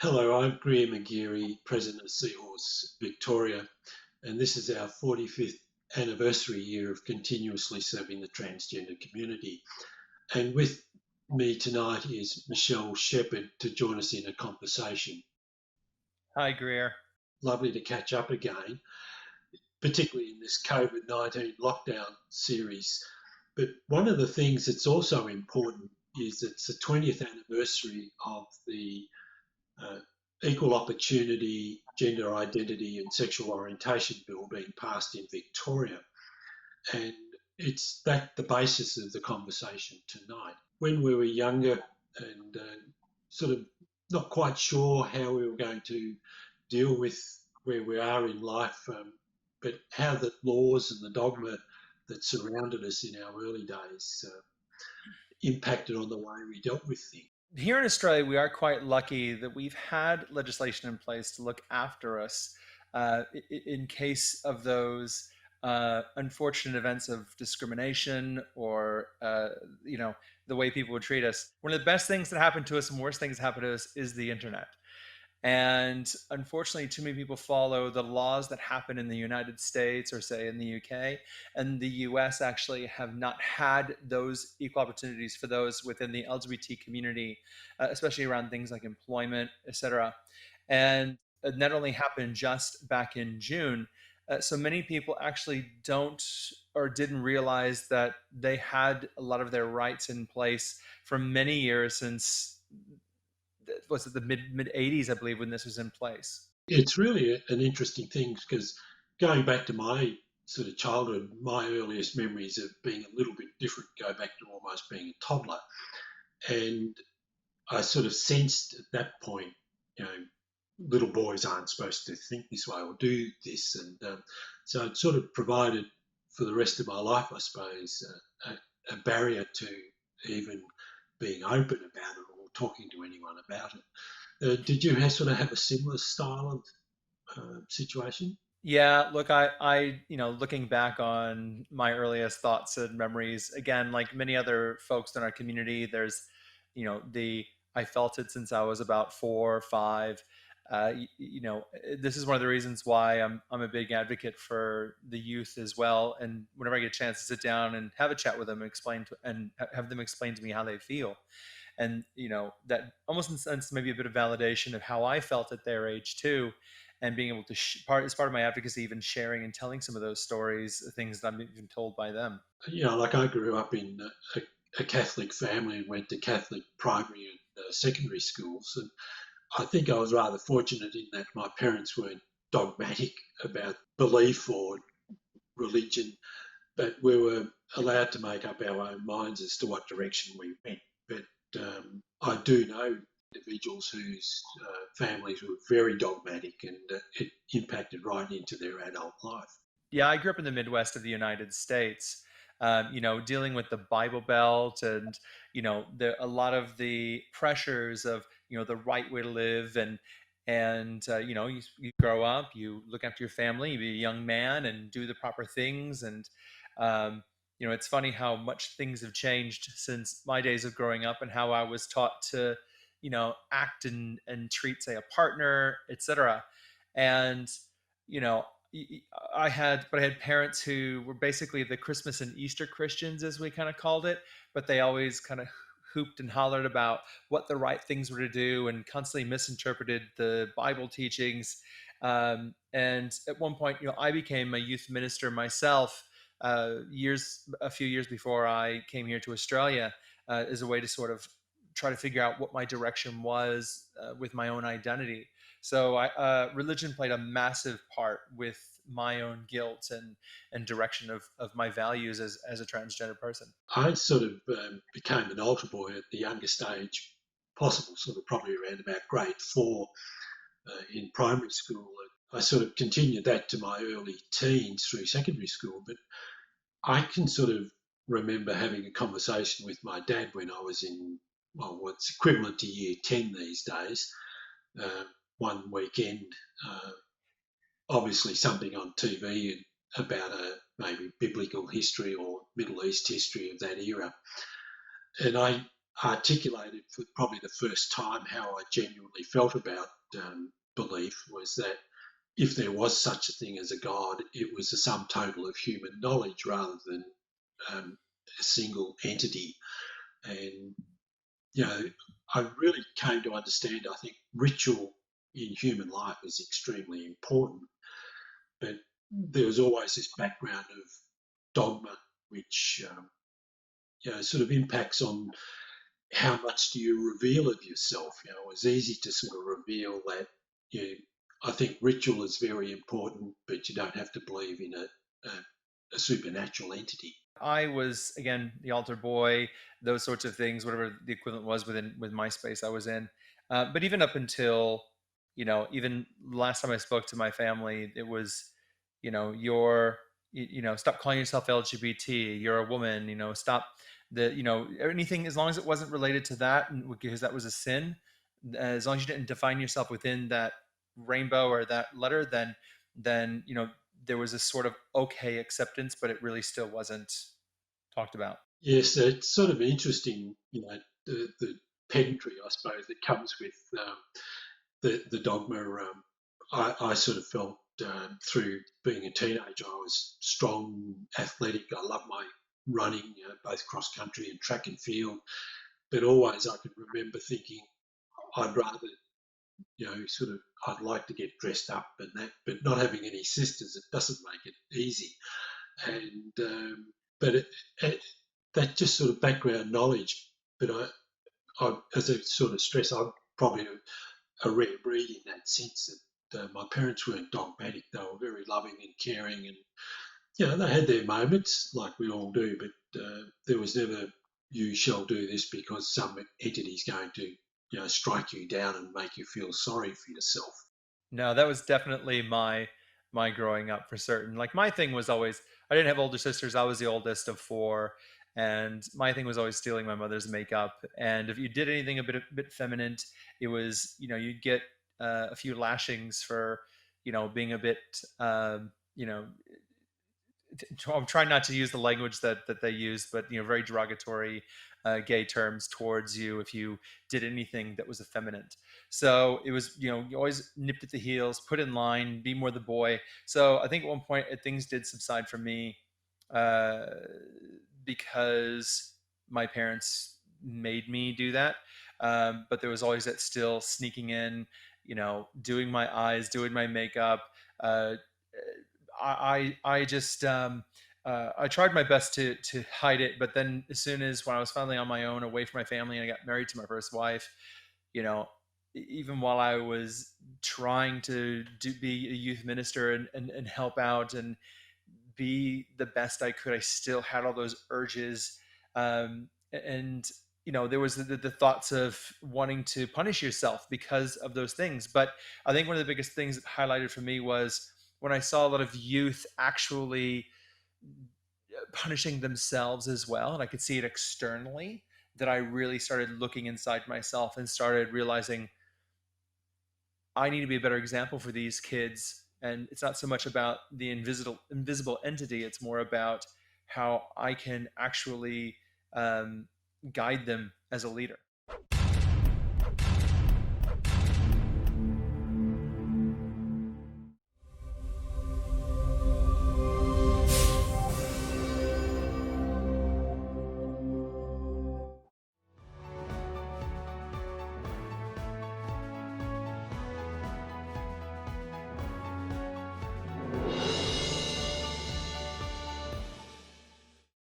Hello, I'm Greer McGearey, President of Seahorse Victoria, and this is our 45th anniversary year of continuously serving the transgender community. And with me tonight is Michelle Sheppard to join us in a conversation. Hi, Greer. Lovely to catch up again, particularly in this COVID-19 lockdown series. But one of the things that's also important is it's the 20th anniversary of the uh, Equal Opportunity, Gender Identity and Sexual Orientation Bill being passed in Victoria. And it's that the basis of the conversation tonight. When we were younger and sort of not quite sure how we were going to deal with where we are in life, but how the laws and the dogma that surrounded us in our early days impacted on the way we dealt with things. Here in Australia, we are quite lucky that we've had legislation in place to look after us in case of those unfortunate events of discrimination or, the way people would treat us. One of the best things that happened to us and worst things that happened to us is the internet. And unfortunately, too many people follow the laws that happen in the United States or, say, in the UK. And the US actually have not had those equal opportunities for those within the LGBT community, especially around things like employment, etc. And that only happened just back in June. So many people actually don't or didn't realize that they had a lot of their rights in place for many years since was it the mid 80s, I believe, when this was in place. It's really an interesting thing because going back to my sort of childhood, my earliest memories of being a little bit different go back to almost being a toddler. And I sort of sensed at that point, you know, little boys aren't supposed to think this way or do this. And so it sort of provided for the rest of my life, I suppose, a barrier to even being open about it or talking to anyone about it. Did you sort of have a similar style of situation? Yeah, look, looking back on my earliest thoughts and memories, again, like many other folks in our community, there's, the I felt it since I was about 4 or 5. This is one of the reasons why I'm a big advocate for the youth as well. And whenever I get a chance to sit down and have a chat with them and have them explain to me how they feel, and that almost in a sense maybe a bit of validation of how I felt at their age too, and being able to as part of my advocacy, even sharing and telling some of those stories, things that I'm even told by them. You know, like I grew up in a Catholic family and went to Catholic primary and secondary schools. And I think I was rather fortunate in that my parents weren't dogmatic about belief or religion, but we were allowed to make up our own minds as to what direction we went. But I do know individuals whose families were very dogmatic and it impacted right into their adult life. Yeah, I grew up in the Midwest of the United States. Dealing with the Bible Belt and a lot of the pressures of the right way to live, and you grow up, you look after your family, you be a young man and do the proper things, and it's funny how much things have changed since my days of growing up and how I was taught to act and treat, say, a partner, etc. And you know I had parents who were basically the Christmas and Easter Christians, as we kind of called it, but they always kind of hooped and hollered about what the right things were to do and constantly misinterpreted the Bible teachings. And at one point, I became a youth minister myself, a few years before I came here to Australia, as a way to sort of try to figure out what my direction was with my own identity. So religion played a massive part with my own guilt and direction of my values as a transgender person. I sort of became an altar boy at the youngest age possible, sort of probably around about grade four in primary school. I sort of continued that to my early teens through secondary school, but I can sort of remember having a conversation with my dad when I was in, well, what's equivalent to year 10 these days, uh, one weekend, uh, obviously something on TV about a maybe biblical history or Middle East history of that era. And I articulated for probably the first time how I genuinely felt about belief was that if there was such a thing as a God, it was the sum total of human knowledge rather than a single entity. And, you know, I really came to understand, I think, ritual in human life is extremely important. But there was always this background of dogma, which, sort of impacts on how much do you reveal of yourself. It's easy to sort of reveal that, I think ritual is very important, but you don't have to believe in a supernatural entity. I was again the altar boy, those sorts of things, whatever the equivalent was with my space I was in. But even up until even last time I spoke to my family, it was you're stop calling yourself LGBT. You're a woman. Stop anything as long as it wasn't related to that, because that was a sin. As long as you didn't define yourself within that rainbow or that letter, then there was a sort of okay acceptance, but it really still wasn't talked about. Yes, it's sort of interesting, the pedantry, I suppose, that comes with the dogma. I sort of felt through being a teenager, I was strong, athletic. I loved my running, both cross country and track and field. But always I could remember thinking I'd rather, sort of, I'd like to get dressed up and that, but not having any sisters, it doesn't make it easy. And but that just sort of background knowledge. But as I sort of stress, I'm probably a rare breed in that sense that my parents weren't dogmatic. They were very loving and caring, and they had their moments like we all do. But there was never you shall do this because some entity's going to strike you down and make you feel sorry for yourself. No, that was definitely my growing up for certain. Like my thing was always I didn't have older sisters. I was the oldest of four, and my thing was always stealing my mother's makeup. And if you did anything a bit feminine, it was you'd get a few lashings for being a bit you know I'm trying not to use the language that they use, but very derogatory gay terms towards you if you did anything that was effeminate. So it was you always nipped at the heels, put in line, be more the boy. So I think at one point things did subside for me uh, because my parents made me do that. But there was always that still sneaking in, doing my eyes, doing my makeup. Uh, I just I tried my best to hide it, but then as soon as when I was finally on my own, away from my family, and I got married to my first wife, you know, even while I was trying to be a youth minister and help out and be the best I could, I still had all those urges, and there was the thoughts of wanting to punish yourself because of those things. But I think one of the biggest things that highlighted for me was when I saw a lot of youth actually punishing themselves as well, and I could see it externally, that I really started looking inside myself and started realizing I need to be a better example for these kids. And it's not so much about the invisible entity; it's more about how I can actually guide them as a leader.